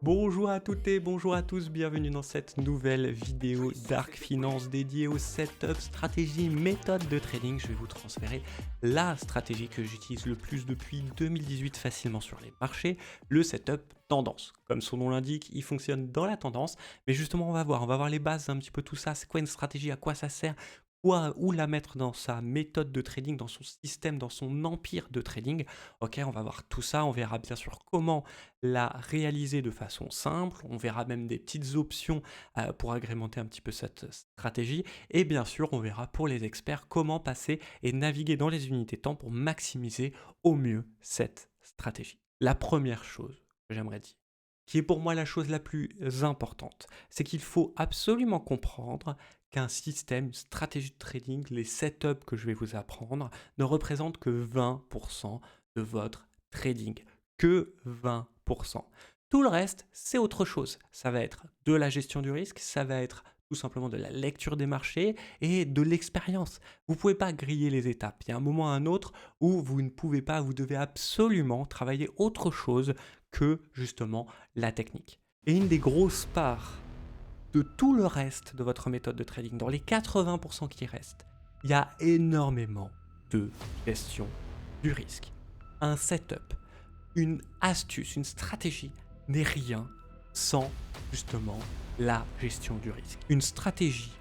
Bonjour à toutes et bonjour à tous, bienvenue dans cette nouvelle vidéo Dark Finance dédiée au setup, stratégie, méthode de trading. Je vais vous transférer la stratégie que j'utilise le plus depuis 2018 facilement sur les marchés, le setup tendance. Comme son nom l'indique, il fonctionne dans la tendance, mais justement on va voir les bases un petit peu tout ça, c'est quoi une stratégie, à quoi ça sert, quoi, où la mettre dans sa méthode de trading, dans son système, dans son empire de trading. Ok, on va voir tout ça, on verra bien sûr comment la réaliser de façon simple. On verra même des petites options pour agrémenter un petit peu cette stratégie. Et bien sûr, on verra pour les experts comment passer et naviguer dans les unités temps pour maximiser au mieux cette stratégie. La première chose que j'aimerais dire, qui est pour moi la chose la plus importante, c'est qu'il faut absolument comprendre qu'un système, une stratégie de trading, les setups que je vais vous apprendre, ne représentent que 20% de votre trading. Que 20%. Tout le reste, c'est autre chose. Ça va être de la gestion du risque, ça va être tout simplement de la lecture des marchés et de l'expérience. Vous ne pouvez pas griller les étapes. Il y a un moment ou un autre où vous ne pouvez pas, vous devez absolument travailler autre chose que justement la technique. Et une des grosses parts de tout le reste de votre méthode de trading, dans les 80% qui restent, il y a énormément de gestion du risque. Un setup, une astuce, une stratégie n'est rien sans justement la gestion du risque. Une stratégie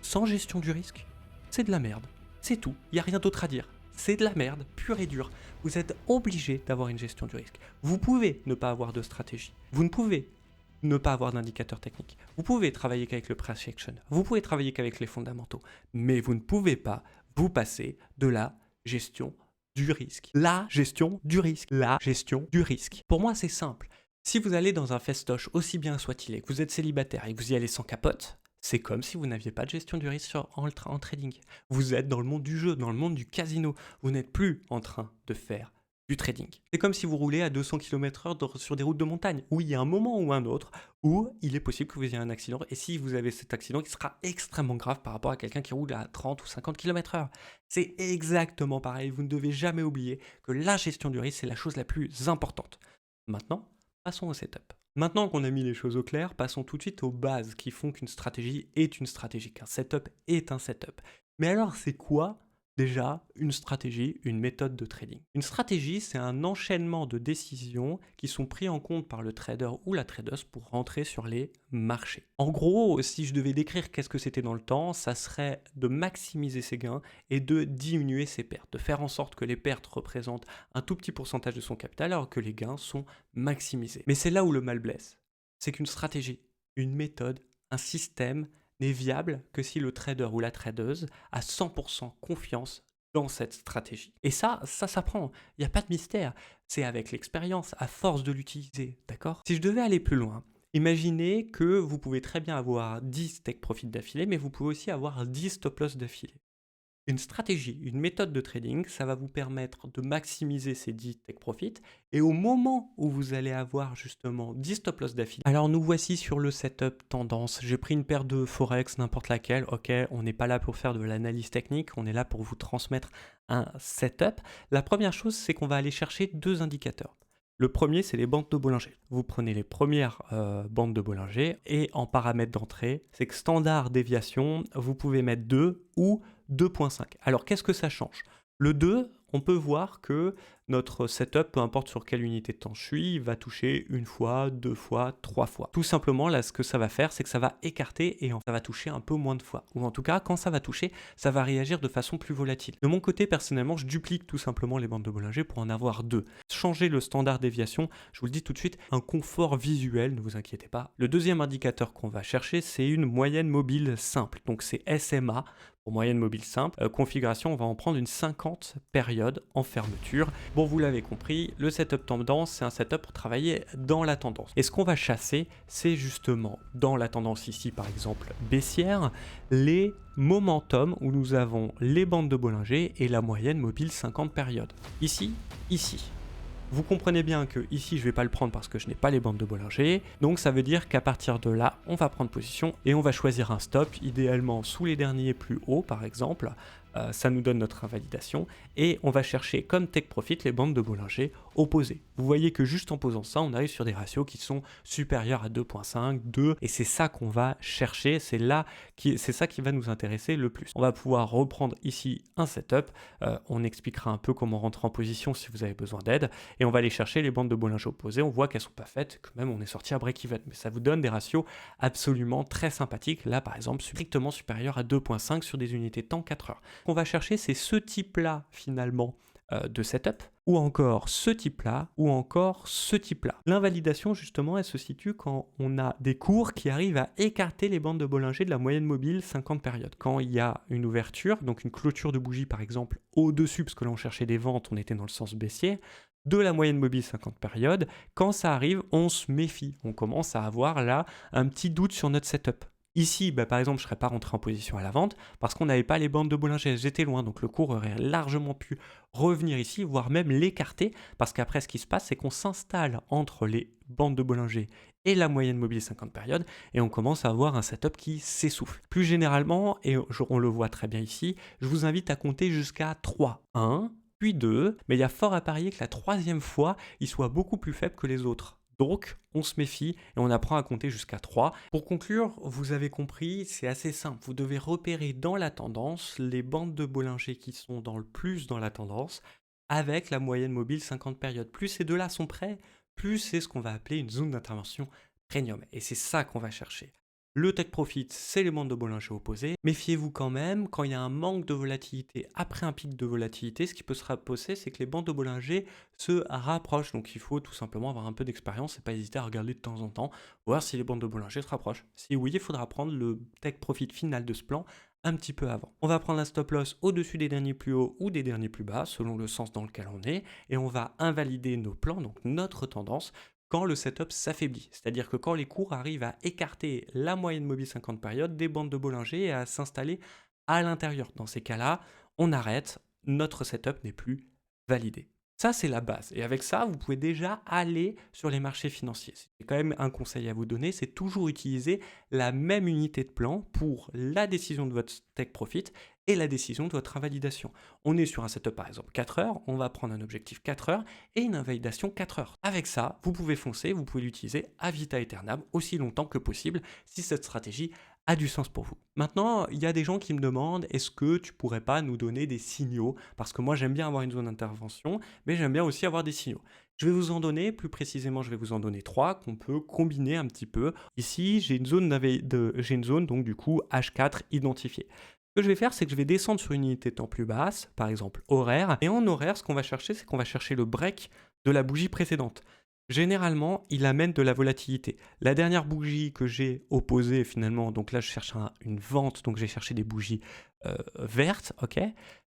sans gestion du risque, c'est de la merde. C'est tout, il n'y a rien d'autre à dire. C'est de la merde, pure et dure. Vous êtes obligé d'avoir une gestion du risque. Vous pouvez ne pas avoir de stratégie. Vous ne pouvez ne pas avoir d'indicateur technique. Vous pouvez travailler qu'avec le price action. Vous pouvez travailler qu'avec les fondamentaux. Mais vous ne pouvez pas vous passer de la gestion du risque. La gestion du risque. La gestion du risque. Pour moi, c'est simple. Si vous allez dans un festoche, aussi bien soit-il, et que vous êtes célibataire et que vous y allez sans capote, c'est comme si vous n'aviez pas de gestion du risque en trading. Vous êtes dans le monde du jeu, dans le monde du casino. Vous n'êtes plus en train de faire du trading. C'est comme si vous roulez à 200 km/h sur des routes de montagne, où il y a un moment ou un autre où il est possible que vous ayez un accident, et si vous avez cet accident, il sera extrêmement grave par rapport à quelqu'un qui roule à 30 ou 50 km/h. C'est exactement pareil, vous ne devez jamais oublier que la gestion du risque, c'est la chose la plus importante. Maintenant, passons au setup. Maintenant qu'on a mis les choses au clair, passons tout de suite aux bases qui font qu'une stratégie est une stratégie, qu'un setup est un setup. Mais alors, c'est quoi déjà une stratégie, une méthode de trading? Une stratégie, c'est un enchaînement de décisions qui sont prises en compte par le trader ou la tradeuse pour rentrer sur les marchés. En gros, si je devais décrire qu'est-ce que c'était dans le temps, ça serait de maximiser ses gains et de diminuer ses pertes, de faire en sorte que les pertes représentent un tout petit pourcentage de son capital alors que les gains sont maximisés. Mais c'est là où le mal blesse. C'est qu'une stratégie, une méthode, un système n'est viable que si le trader ou la tradeuse a 100% confiance dans cette stratégie. Et ça s'apprend. Il n'y a pas de mystère. C'est avec l'expérience, à force de l'utiliser, d'accord? Si je devais aller plus loin, imaginez que vous pouvez très bien avoir 10 take profit d'affilée, mais vous pouvez aussi avoir 10 stop loss d'affilée. Une stratégie, une méthode de trading, ça va vous permettre de maximiser ces 10 take profit, et au moment où vous allez avoir justement 10 stop loss d'affilée. Alors nous voici sur le setup tendance. J'ai pris une paire de Forex, n'importe laquelle. Ok, on n'est pas là pour faire de l'analyse technique, on est là pour vous transmettre un setup. La première chose, c'est qu'on va aller chercher deux indicateurs. Le premier, c'est les bandes de Bollinger. Vous prenez les premières bandes de Bollinger et en paramètre d'entrée, c'est que standard déviation, vous pouvez mettre 2 ou 2.5. Alors, qu'est-ce que ça change? Le 2, on peut voir que notre setup, peu importe sur quelle unité de temps je suis, va toucher une fois, deux fois, trois fois. Tout simplement, là, ce que ça va faire, c'est que ça va écarter et ça va toucher un peu moins de fois. Ou en tout cas, quand ça va toucher, ça va réagir de façon plus volatile. De mon côté, personnellement, je duplique tout simplement les bandes de Bollinger pour en avoir deux. Changer le standard déviation, je vous le dis tout de suite, un confort visuel, ne vous inquiétez pas. Le deuxième indicateur qu'on va chercher, c'est une moyenne mobile simple. Donc c'est SMA. Pour moyenne mobile simple, configuration, on va en prendre une 50 périodes en fermeture. Bon, vous l'avez compris, le setup tendance, c'est un setup pour travailler dans la tendance. Et ce qu'on va chasser, c'est justement dans la tendance ici, par exemple baissière, les momentum où nous avons les bandes de Bollinger et la moyenne mobile 50 périodes. Ici, ici. Vous comprenez bien que ici je ne vais pas le prendre parce que je n'ai pas les bandes de Bollinger, donc ça veut dire qu'à partir de là, on va prendre position et on va choisir un stop, idéalement sous les derniers plus hauts par exemple, ça nous donne notre invalidation, et on va chercher comme take profit les bandes de Bollinger opposés. Vous voyez que juste en posant ça, on arrive sur des ratios qui sont supérieurs à 2.5, 2, et c'est ça qu'on va chercher, c'est ça qui va nous intéresser le plus. On va pouvoir reprendre ici un setup, on expliquera un peu comment rentrer en position si vous avez besoin d'aide, et on va aller chercher les bandes de Bollinger opposées, on voit qu'elles sont pas faites, que même on est sorti à break-even, mais ça vous donne des ratios absolument très sympathiques, là par exemple strictement supérieur à 2.5 sur des unités de temps 4 heures. Ce qu'on va chercher, c'est ce type-là finalement de setup, ou encore ce type-là, ou encore ce type-là. L'invalidation, justement, elle se situe quand on a des cours qui arrivent à écarter les bandes de Bollinger de la moyenne mobile 50 périodes. Quand il y a une ouverture, donc une clôture de bougie par exemple, au-dessus, parce que là on cherchait des ventes, on était dans le sens baissier, de la moyenne mobile 50 périodes, quand ça arrive, on se méfie. On commence à avoir là un petit doute sur notre setup. Ici, par exemple, je ne serais pas rentré en position à la vente parce qu'on n'avait pas les bandes de Bollinger, j'étais loin, donc le cours aurait largement pu revenir ici, voire même l'écarter, parce qu'après ce qui se passe, c'est qu'on s'installe entre les bandes de Bollinger et la moyenne mobile 50 périodes, et on commence à avoir un setup qui s'essouffle. Plus généralement, et on le voit très bien ici, je vous invite à compter jusqu'à 3. 1, puis 2, mais il y a fort à parier que la troisième fois, il soit beaucoup plus faible que les autres. Donc, on se méfie et on apprend à compter jusqu'à 3. Pour conclure, vous avez compris, c'est assez simple. Vous devez repérer dans la tendance les bandes de Bollinger qui sont dans le plus dans la tendance avec la moyenne mobile 50 périodes. Plus ces deux-là sont prêts, plus c'est ce qu'on va appeler une zone d'intervention premium. Et c'est ça qu'on va chercher. Le take profit, c'est les bandes de Bollinger opposées. Méfiez-vous quand même, quand il y a un manque de volatilité après un pic de volatilité, ce qui peut se passer, c'est que les bandes de Bollinger se rapprochent. Donc il faut tout simplement avoir un peu d'expérience et pas hésiter à regarder de temps en temps, voir si les bandes de Bollinger se rapprochent. Si oui, il faudra prendre le take profit final de ce plan un petit peu avant. On va prendre un stop loss au-dessus des derniers plus hauts ou des derniers plus bas, selon le sens dans lequel on est, et on va invalider nos plans, donc notre tendance, quand le setup s'affaiblit. C'est-à-dire que quand les cours arrivent à écarter la moyenne mobile 50 périodes des bandes de Bollinger et à s'installer à l'intérieur. Dans ces cas-là, on arrête, notre setup n'est plus validé. Ça, c'est la base. Et avec ça, vous pouvez déjà aller sur les marchés financiers. C'est quand même un conseil à vous donner, c'est toujours utiliser la même unité de plan pour la décision de votre take profit et la décision de votre invalidation. On est sur un setup par exemple 4 heures, on va prendre un objectif 4 heures et une invalidation 4 heures. Avec ça, vous pouvez foncer, vous pouvez l'utiliser à vita aeternam aussi longtemps que possible si cette stratégie a du sens pour vous. Maintenant, il y a des gens qui me demandent, est-ce que tu pourrais pas nous donner des signaux? Parce que moi, j'aime bien avoir une zone d'intervention, mais j'aime bien aussi avoir des signaux. Je vais vous en donner, plus précisément, je vais vous en donner 3 qu'on peut combiner un petit peu. Ici, j'ai une zone donc du coup H4 identifiée. Ce que je vais faire, c'est que je vais descendre sur une unité de temps plus basse, par exemple horaire. Et en horaire, ce qu'on va chercher, c'est qu'on va chercher le break de la bougie précédente. Généralement, il amène de la volatilité. La dernière bougie que j'ai opposée finalement, donc là je cherche une vente, donc j'ai cherché des bougies vertes, ok.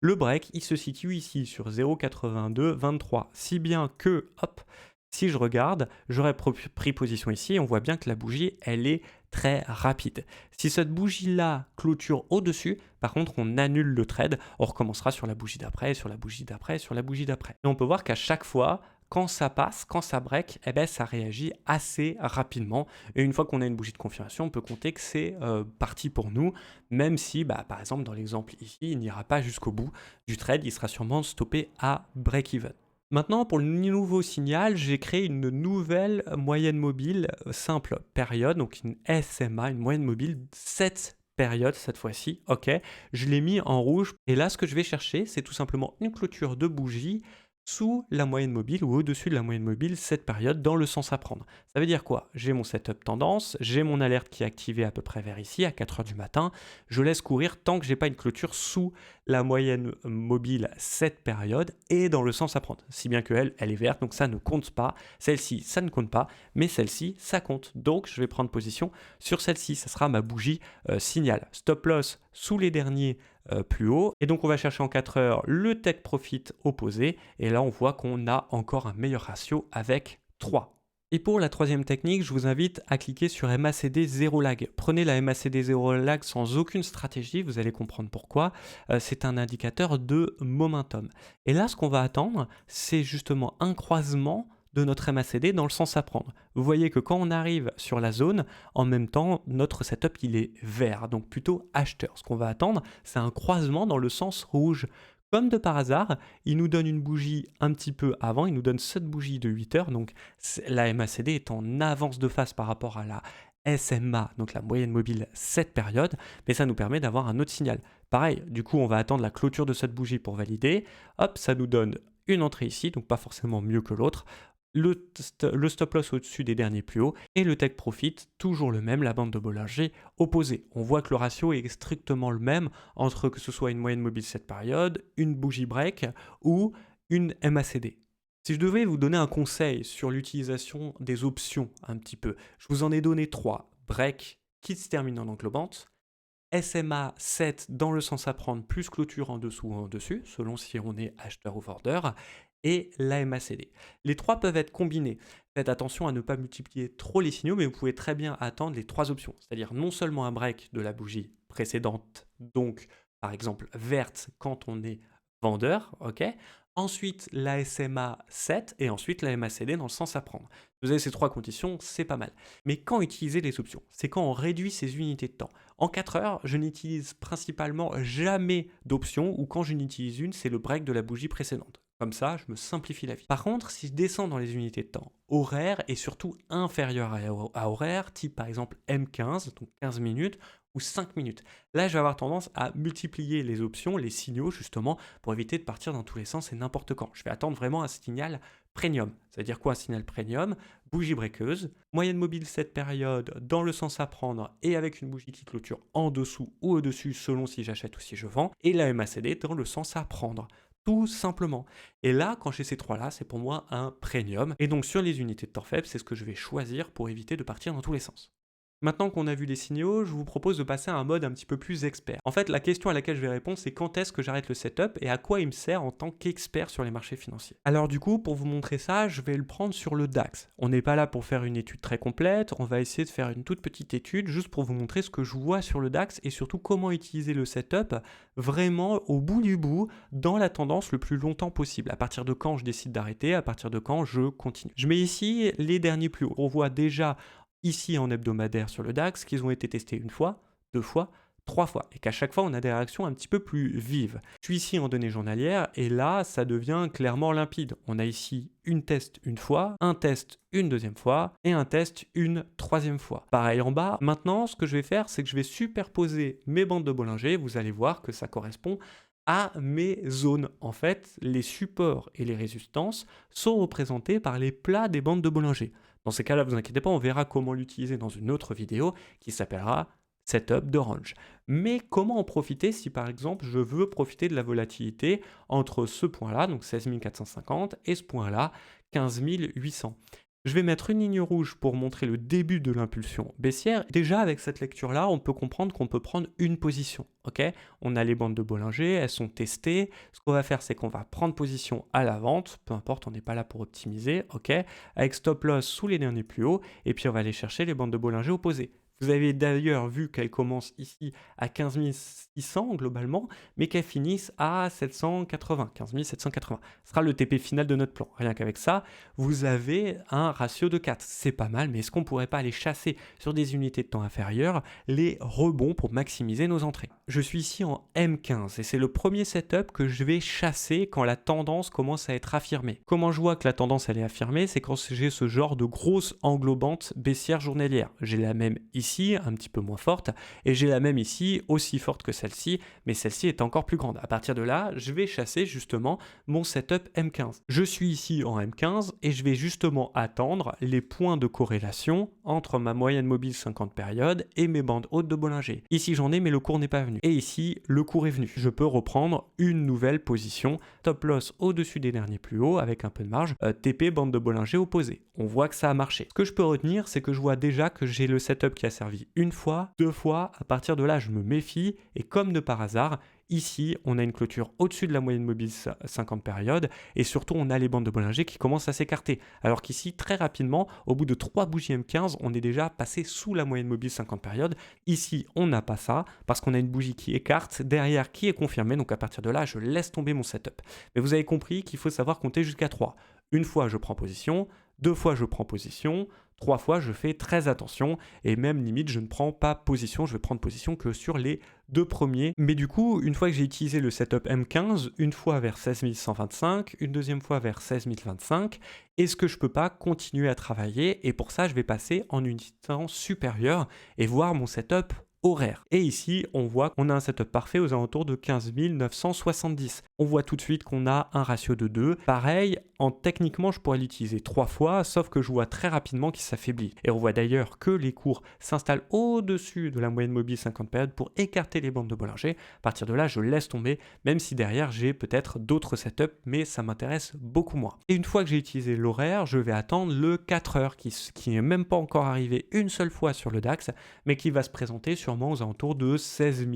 Le break, il se situe ici sur 0,8223, si bien que, hop, si je regarde, j'aurais pris position ici et on voit bien que la bougie, elle est très rapide. Si cette bougie-là clôture au-dessus, par contre, on annule le trade, on recommencera sur la bougie d'après, sur la bougie d'après, sur la bougie d'après. Et on peut voir qu'à chaque fois, quand ça passe, quand ça break, eh ben, ça réagit assez rapidement. Et une fois qu'on a une bougie de confirmation, on peut compter que c'est parti pour nous, même si, par exemple, dans l'exemple ici, il n'ira pas jusqu'au bout du trade, il sera sûrement stoppé à break-even. Maintenant, pour le nouveau signal, j'ai créé une nouvelle moyenne mobile simple période, donc une SMA, une moyenne mobile 7 périodes cette fois-ci, ok. Je l'ai mis en rouge, et là, ce que je vais chercher, c'est tout simplement une clôture de bougie sous la moyenne mobile ou au-dessus de la moyenne mobile cette période dans le sens à prendre. Ça veut dire quoi? J'ai mon setup tendance, j'ai mon alerte qui est activée à peu près vers ici à 4 heures du matin, je laisse courir tant que j'ai pas une clôture sous la moyenne mobile cette période et dans le sens à prendre. Si bien que elle est verte, donc ça ne compte pas. Celle-ci, ça ne compte pas, mais celle-ci, ça compte. Donc je vais prendre position sur celle-ci, ça sera ma bougie signal. Stop loss sous les derniers plus haut. Et donc on va chercher en 4 heures le take profit opposé. Et là on voit qu'on a encore un meilleur ratio avec 3. Et pour la troisième technique, je vous invite à cliquer sur MACD 0 lag. Prenez la MACD 0 lag sans aucune stratégie, vous allez comprendre pourquoi. C'est un indicateur de momentum. Et là, ce qu'on va attendre, c'est justement un croisement de notre MACD dans le sens à prendre. Vous voyez que quand on arrive sur la zone, en même temps, notre setup, il est vert, donc plutôt acheteur. Ce qu'on va attendre, c'est un croisement dans le sens rouge. Comme de par hasard, il nous donne une bougie un petit peu avant, il nous donne cette bougie de 8 heures, donc la MACD est en avance de phase par rapport à la SMA, donc la moyenne mobile cette période, mais ça nous permet d'avoir un autre signal. Pareil, du coup, on va attendre la clôture de cette bougie pour valider. Hop, ça nous donne une entrée ici, donc pas forcément mieux que l'autre. Le stop loss au-dessus des derniers plus hauts et le take profit, toujours le même, la bande de Bollinger opposée. On voit que le ratio est strictement le même entre que ce soit une moyenne mobile cette période, une bougie break ou une MACD. Si je devais vous donner un conseil sur l'utilisation des options un petit peu, je vous en ai donné 3. Break qui se termine en englobante, SMA 7 dans le sens à prendre plus clôture en dessous ou en dessus, selon si on est acheteur ou vendeur, et la MACD. Les 3 peuvent être combinés. Faites attention à ne pas multiplier trop les signaux, mais vous pouvez très bien attendre les 3 options. C'est-à-dire non seulement un break de la bougie précédente, donc par exemple verte quand on est vendeur, ok. Ensuite la SMA 7 et ensuite la MACD dans le sens à prendre. Vous avez ces 3 conditions, c'est pas mal. Mais quand utiliser les options? C'est quand on réduit ses unités de temps. En 4 heures, je n'utilise principalement jamais d'options ou quand je n'utilise une, c'est le break de la bougie précédente. Comme ça, je me simplifie la vie. Par contre, si je descends dans les unités de temps, horaire et surtout inférieur à horaire, type par exemple M15, donc 15 minutes, ou 5 minutes. Là, je vais avoir tendance à multiplier les options, les signaux, justement, pour éviter de partir dans tous les sens et n'importe quand. Je vais attendre vraiment un signal premium. Ça veut dire quoi un signal premium? Bougie breakeuse, moyenne mobile cette période dans le sens à prendre et avec une bougie qui clôture en dessous ou au-dessus selon si j'achète ou si je vends, et la MACD dans le sens à prendre. Tout simplement. Et là, quand j'ai ces 3-là, c'est pour moi un premium. Et donc sur les unités de temps faibles, c'est ce que je vais choisir pour éviter de partir dans tous les sens. Maintenant qu'on a vu les signaux, je vous propose de passer à un mode un petit peu plus expert. En fait, la question à laquelle je vais répondre, c'est quand est-ce que j'arrête le setup et à quoi il me sert en tant qu'expert sur les marchés financiers. Alors du coup, pour vous montrer ça, je vais le prendre sur le DAX. On n'est pas là pour faire une étude très complète, on va essayer de faire une toute petite étude juste pour vous montrer ce que je vois sur le DAX et surtout comment utiliser le setup vraiment au bout du bout dans la tendance le plus longtemps possible. À partir de quand je décide d'arrêter, à partir de quand je continue. Je mets ici les derniers plus hauts. On voit déjà ici en hebdomadaire sur le DAX, qu'ils ont été testés une fois, 2 fois, 3 fois, et qu'à chaque fois on a des réactions un petit peu plus vives. Je suis ici en données journalières, et là ça devient clairement limpide. On a ici une test une fois, un test une deuxième fois, et un test une troisième fois. Pareil en bas. Maintenant, ce que je vais faire, c'est que je vais superposer mes bandes de Bollinger, vous allez voir que ça correspond à mes zones. En fait, les supports et les résistances sont représentés par les plats des bandes de Bollinger. Dans ces cas-là, vous inquiétez pas, on verra comment l'utiliser dans une autre vidéo qui s'appellera Setup de range. Mais comment en profiter si par exemple je veux profiter de la volatilité entre ce point-là, donc 16 450, et ce point-là, 15 800. Je vais mettre une ligne rouge pour montrer le début de l'impulsion baissière. Déjà, avec cette lecture-là, on peut comprendre qu'on peut prendre une position. Ok, on a les bandes de Bollinger, elles sont testées. Ce qu'on va faire, c'est qu'on va prendre position à la vente, peu importe, on n'est pas là pour optimiser, ok, avec stop loss sous les derniers plus hauts, et puis on va aller chercher les bandes de Bollinger opposées. Vous avez d'ailleurs vu qu'elles commencent ici à 15 600 globalement, mais qu'elles finissent à 780, 15 780. Ce sera le TP final de notre plan. Rien qu'avec ça, vous avez un ratio de 4. C'est pas mal, mais est-ce qu'on ne pourrait pas aller chasser sur des unités de temps inférieures les rebonds pour maximiser nos entrées? Je suis ici en M15 et c'est le premier setup que je vais chasser quand la tendance commence à être affirmée. Comment je vois que la tendance elle est affirmée? C'est quand j'ai ce genre de grosse englobante baissière journalière. J'ai la même ici, un petit peu moins forte, et j'ai la même ici, aussi forte que celle-ci, mais celle-ci est encore plus grande. À partir de là, je vais chasser justement mon setup M15. Je suis ici en M15 et je vais justement attendre les points de corrélation entre ma moyenne mobile 50 périodes et mes bandes hautes de Bollinger. Ici j'en ai, mais le cours n'est pas venu. Et ici, le cours est venu. Je peux reprendre une nouvelle position, top loss au-dessus des derniers plus hauts avec un peu de marge, TP bande de Bollinger opposée. On voit que ça a marché. Ce que je peux retenir, c'est que je vois déjà que j'ai le setup qui a servi une fois, 2 fois. À partir de là, je me méfie et comme de par hasard, ici, on a une clôture au-dessus de la moyenne mobile 50 périodes et surtout, on a les bandes de Bollinger qui commencent à s'écarter. Alors qu'ici, très rapidement, au bout de 3 bougies M15, on est déjà passé sous la moyenne mobile 50 périodes. Ici, on n'a pas ça parce qu'on a une bougie qui écarte, derrière qui est confirmée. Donc à partir de là, je laisse tomber mon setup. Mais vous avez compris qu'il faut savoir compter jusqu'à 3. Une fois, je prends position. 2 fois, je prends position. 3 fois, je fais très attention et même limite, je ne prends pas position, je vais prendre position que sur les 2 premiers. Mais du coup, une fois que j'ai utilisé le setup M15, une fois vers 16125, une deuxième fois vers 16025, est-ce que je peux pas continuer à travailler? Et pour ça, je vais passer en unité de temps supérieure et voir mon setup horaire. Et ici, on voit qu'on a un setup parfait aux alentours de 15 970. On voit tout de suite qu'on a un ratio de 2. Pareil, techniquement, je pourrais l'utiliser 3 fois, sauf que je vois très rapidement qu'il s'affaiblit. Et on voit d'ailleurs que les cours s'installent au-dessus de la moyenne mobile 50 périodes pour écarter les bandes de Bollinger. À partir de là, je laisse tomber, même si derrière, j'ai peut-être d'autres setups, mais ça m'intéresse beaucoup moins. Et une fois que j'ai utilisé l'horaire, je vais attendre le 4 heures, qui n'est même pas encore arrivé une seule fois sur le DAX, mais qui va se présenter sûrement aux alentours de 16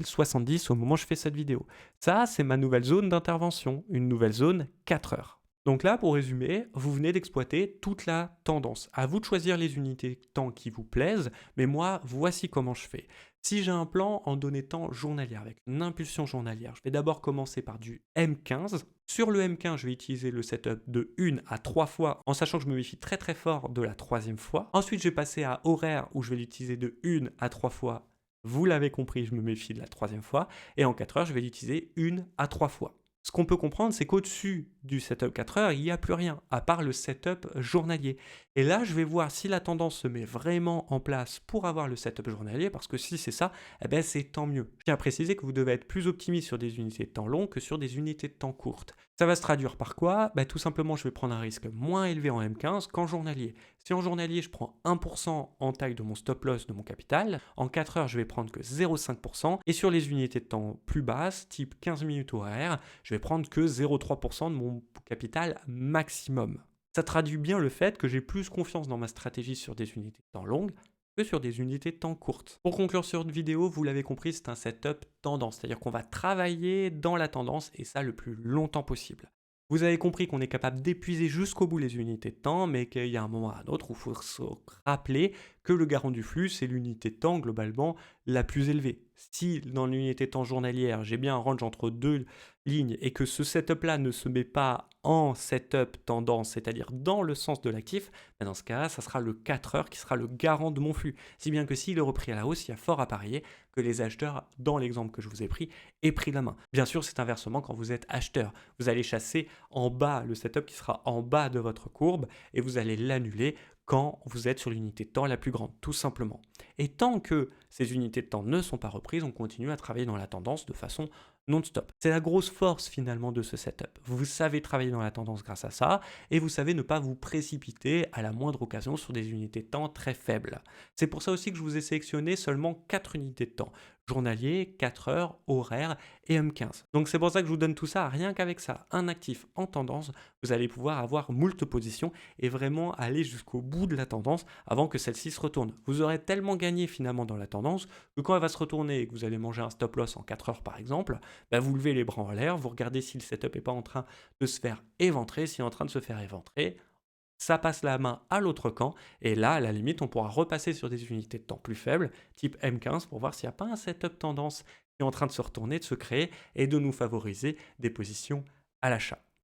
070 au moment où je fais cette vidéo. Ça, c'est ma nouvelle zone d'intervention, une nouvelle zone 4 heures. Donc là, pour résumer, vous venez d'exploiter toute la tendance. À vous de choisir les unités de temps qui vous plaisent, mais moi, voici comment je fais. Si j'ai un plan en données de temps journalière, avec une impulsion journalière, je vais d'abord commencer par du M15. Sur le M15, je vais utiliser le setup de 1 à 3 fois, en sachant que je me méfie très très fort de la troisième fois. Ensuite, je vais passer à horaire, où je vais l'utiliser de 1 à 3 fois. Vous l'avez compris, je me méfie de la troisième fois. Et en 4 heures, je vais l'utiliser 1 à 3 fois. Ce qu'on peut comprendre, c'est qu'au-dessus du setup 4 heures, il n'y a plus rien, à part le setup journalier. Et là, je vais voir si la tendance se met vraiment en place pour avoir le setup journalier, parce que si c'est ça, eh ben c'est tant mieux. Je tiens à préciser que vous devez être plus optimiste sur des unités de temps longues que sur des unités de temps courtes. Ça va se traduire par quoi? Tout simplement, je vais prendre un risque moins élevé en M15 qu'en journalier. Si en journalier, je prends 1% en taille de mon stop loss de mon capital, en 4 heures, je vais prendre que 0,5%. Et sur les unités de temps plus basses, type 15 minutes horaire, je vais prendre que 0,3% de mon capital maximum. Ça traduit bien le fait que j'ai plus confiance dans ma stratégie sur des unités de temps longues que sur des unités de temps courtes. Pour conclure sur une vidéo, vous l'avez compris, c'est un setup tendance, c'est-à-dire qu'on va travailler dans la tendance et ça le plus longtemps possible. Vous avez compris qu'on est capable d'épuiser jusqu'au bout les unités de temps, mais qu'il y a un moment à un autre où il faut se rappeler que le garant du flux, c'est l'unité de temps globalement la plus élevée. Si dans l'unité de temps journalière, j'ai bien un range entre deux lignes et que ce setup-là ne se met pas en setup tendance, c'est-à-dire dans le sens de l'actif, dans ce cas, ça sera le 4 heures qui sera le garant de mon flux. Si bien que s'il est repris à la hausse, il y a fort à parier que les acheteurs, dans l'exemple que je vous ai pris, aient pris la main. Bien sûr, c'est inversement quand vous êtes acheteur. Vous allez chasser en bas le setup qui sera en bas de votre courbe et vous allez l'annuler quand vous êtes sur l'unité de temps la plus grande, tout simplement. Et tant que ces unités de temps ne sont pas reprises, on continue à travailler dans la tendance de façon non-stop. C'est la grosse force finalement de ce setup. Vous savez travailler dans la tendance grâce à ça et vous savez ne pas vous précipiter à la moindre occasion sur des unités de temps très faibles. C'est pour ça aussi que je vous ai sélectionné seulement 4 unités de temps. Journalier, 4 heures, horaire et M15. Donc c'est pour ça que je vous donne tout ça, rien qu'avec ça, un actif en tendance, vous allez pouvoir avoir moult positions et vraiment aller jusqu'au bout de la tendance avant que celle-ci se retourne. Vous aurez tellement gagné finalement dans la tendance que quand elle va se retourner et que vous allez manger un stop loss en 4 heures par exemple, vous levez les bras en l'air, vous regardez si le setup n'est pas en train de se faire éventrer, s'il est en train de se faire éventrer, ça passe la main à l'autre camp, et là, à la limite, on pourra repasser sur des unités de temps plus faibles, type M15, pour voir s'il n'y a pas un setup tendance qui est en train de se retourner, de se créer, et de nous favoriser des positions à l'achat.